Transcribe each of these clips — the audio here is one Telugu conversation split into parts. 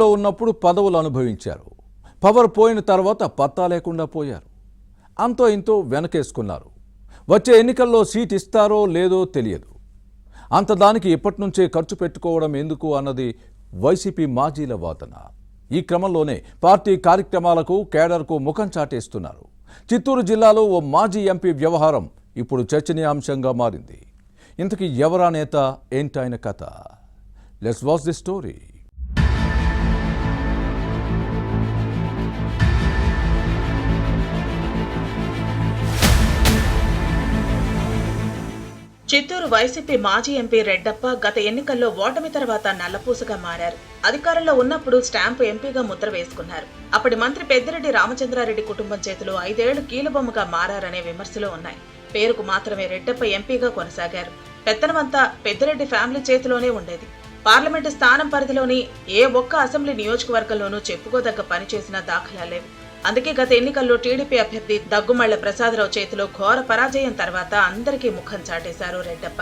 లో ఉన్నప్పుడు పదవులు అనుభవించారు. పవర్ పోయిన తర్వాత పత్తా లేకుండా పోయారు. అంతో ఇంతో వెనకేసుకున్నారు. వచ్చే ఎన్నికల్లో సీట్ ఇస్తారో లేదో తెలియదు. అంత దానికి ఇప్పటి నుంచే ఖర్చు పెట్టుకోవడం ఎందుకు అన్నది వైసీపీ మాజీల వాదన. ఈ క్రమంలోనే పార్టీ కార్యక్రమాలకు కేడర్కు ముఖం చాటేస్తున్నారు. చిత్తూరు జిల్లాలో ఓ మాజీ ఎంపీ వ్యవహారం ఇప్పుడు చర్చనీయాంశంగా మారింది. ఇంతకీ ఎవరా నేత, ఏంటైన కథ? Let's watch the story. Chittoor YCP మాజీ ఎంపీ రెడ్డప్ప గత ఎన్నికల్లో ఓటమి తర్వాత నల్లపూసగా మారారు. అధికారంలో ఉన్నప్పుడు స్టాంపు ఎంపీగా ముద్ర వేసుకున్నారు. అప్పటి మంత్రి పెద్దిరెడ్డి రామచంద్రారెడ్డి కుటుంబం చేతిలో 5 ఏళ్లు కీలుబొమ్మగా మారారనే విమర్శలు ఉన్నాయి. పేరుకు మాత్రమే రెడ్డప్ప ఎంపీగా కొనసాగారు. పెత్తనమంతా పెద్దిరెడ్డి ఫ్యామిలీ చేతిలోనే ఉండేది. పార్లమెంటు స్థానం పరిధిలోని ఏ ఒక్క అసెంబ్లీ నియోజకవర్గంలోనూ చెప్పుకోదగ్గ పని చేసిన దాఖలాలేవు. అందుకే గత ఎన్నికల్లో టీడీపీ అభ్యర్థి దగ్గుమళ్ల ప్రసాదరావు చేతిలో ఘోర పరాజయం తర్వాత అందరికీ ముఖం చాటేశారు రెడ్డప్ప.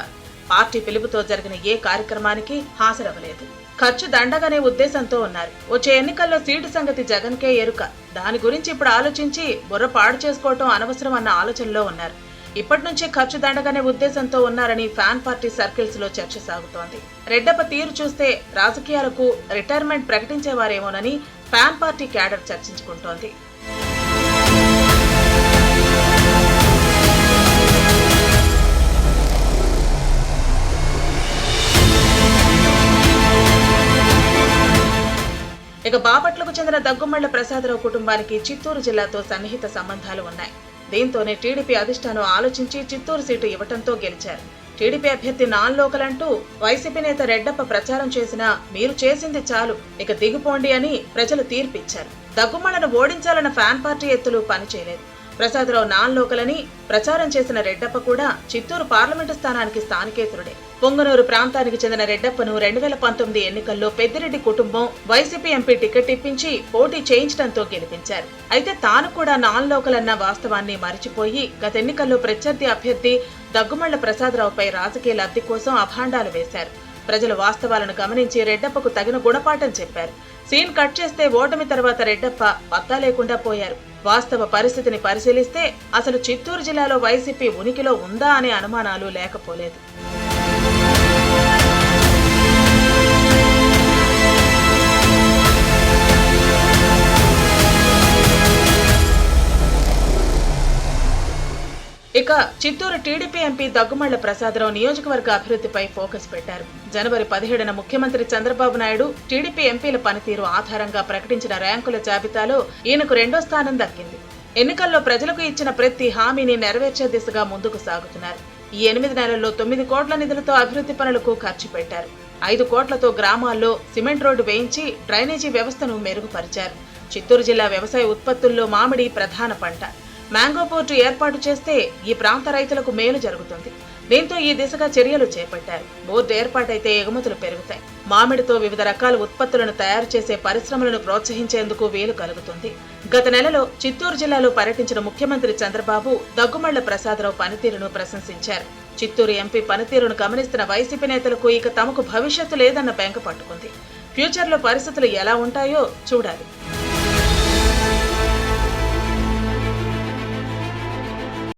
పార్టీ పిలుపుతో జరిగిన ఏ కార్యక్రమానికి హాజరవ్వలేదు. ఖర్చు దండగనే ఉద్దేశంతో ఉన్నారు. వచ్చే ఎన్నికల్లో సీటు సంగతి జగన్కే ఎరుక. దాని గురించి ఇప్పుడు ఆలోచించి బుర్ర పాడు చేసుకోవటం అనవసరం అన్న ఆలోచనలో ఉన్నారు. ఇప్పటి నుంచే ఖర్చు దండగనే ఉద్దేశంతో ఉన్నారని ఫ్యాన్ పార్టీ సర్కిల్స్ లో చర్చ సాగుతోంది. రెడ్డప్ప తీరు చూస్తే రాజకీయాలకు రిటైర్మెంట్ ప్రకటించేవారేమోనని ఫ్యాన్ పార్టీ క్యాడర్ చర్చించుకుంటోంది. ఇక బాపట్లకు చెందిన దగ్గుమళ్ల ప్రసాదరావు కుటుంబానికి చిత్తూరు జిల్లాతో సన్నిహిత సంబంధాలు ఉన్నాయి. దీంతోనే టీడీపీ అధిష్టానం ఆలోచించి చిత్తూరు సీటు ఇవ్వటంతో గెలిచారు. టీడీపీ అభ్యర్థి నాన్ లోకల్ అంటూ వైసీపీ నేత రెడ్డప్ప ప్రచారం చేసినా మీరు చేసింది చాలు, ఇక దిగుపోండి అని ప్రజలు తీర్పిచ్చారు. దగ్గుమళ్లను ఓడించాలన్న ఫ్యాన్ పార్టీ ఎత్తులు పనిచేయలేదు. ప్రసాదరావు నాన్ లోకల్ అని ప్రచారం చేసిన రెడ్డప్ప కూడా చిత్తూరు పార్లమెంటు స్థానానికి స్థానికేతరుడే. పొంగనూరు ప్రాంతానికి చెందిన రెడ్డప్పను 2019 ఎన్నికల్లో పెద్దిరెడ్డి కుటుంబం వైసీపీ ఎంపీ టికెట్ ఇప్పించి పోటీ చేయించడంతో గెలిపించారు. అయితే తాను కూడా నాన్ లోకల్ అన్న వాస్తవాన్ని మరిచిపోయి గత ఎన్నికల్లో ప్రత్యర్థి అభ్యర్థి దగ్గుమళ్ల ప్రసాదరావుపై రాజకీయ లబ్ధి కోసం అభాండాలు వేశారు. ప్రజలు వాస్తవాలను గమనించి రెడ్డప్పకు తగిన గుణపాఠం చెప్పారు. సీన్ కట్ చేస్తే ఓటమి తర్వాత రెడ్డప్ప పత్తా లేకుండా పోయారు. వాస్తవ పరిస్థితిని పరిశీలిస్తే అసలు చిత్తూరు జిల్లాలో వైసీపీ ఉనికిలో ఉందా అనే అనుమానాలు లేకపోలేదు. ఇక చిత్తూరు టీడీపీ ఎంపీ దగ్గుమళ్ల ప్రసాదరావు నియోజకవర్గ అభివృద్ధిపై ఫోకస్ పెట్టారు. జనవరి 17న ముఖ్యమంత్రి చంద్రబాబు నాయుడు టీడీపీ ఎంపీల పనితీరు ఆధారంగా ప్రకటించిన ర్యాంకుల జాబితాలో ఈయనకు 2వ స్థానం దక్కింది. ఎన్నికల్లో ప్రజలకు ఇచ్చిన ప్రతి హామీని నెరవేర్చే దిశగా ముందుకు సాగుతున్నారు. ఈ 8 నెలల్లో 9 కోట్ల నిధులతో అభివృద్ధి పనులకు ఖర్చు పెట్టారు. 5 కోట్లతో గ్రామాల్లో సిమెంట్ రోడ్డు వేయించి డ్రైనేజీ వ్యవస్థను మెరుగుపరిచారు. చిత్తూరు జిల్లా వ్యవసాయ ఉత్పత్తుల్లో మామిడి ప్రధాన పంట. మ్యాంగో పోర్టు ఏర్పాటు చేస్తే ఈ ప్రాంత రైతులకు మేలు జరుగుతుంది. దీంతో ఈ దిశగా చర్యలు చేపట్టారు. బోర్డు ఏర్పాటైతే ఎగుమతులు పెరుగుతాయి. మామిడితో వివిధ రకాల ఉత్పత్తులను తయారు చేసే పరిశ్రమలను ప్రోత్సహించేందుకు వీలు కలుగుతుంది. గత నెలలో చిత్తూరు జిల్లాలో పర్యటించిన ముఖ్యమంత్రి చంద్రబాబు దగ్గుమళ్ల ప్రసాదరావు పనితీరును ప్రశంసించారు. చిత్తూరు ఎంపీ పనితీరును గమనిస్తున్న వైసీపీ నేతలకు ఇక తమకు భవిష్యత్తు లేదన్న బెంగ పట్టుకుంది. ఫ్యూచర్లో పరిస్థితులు ఎలా ఉంటాయో చూడాలి.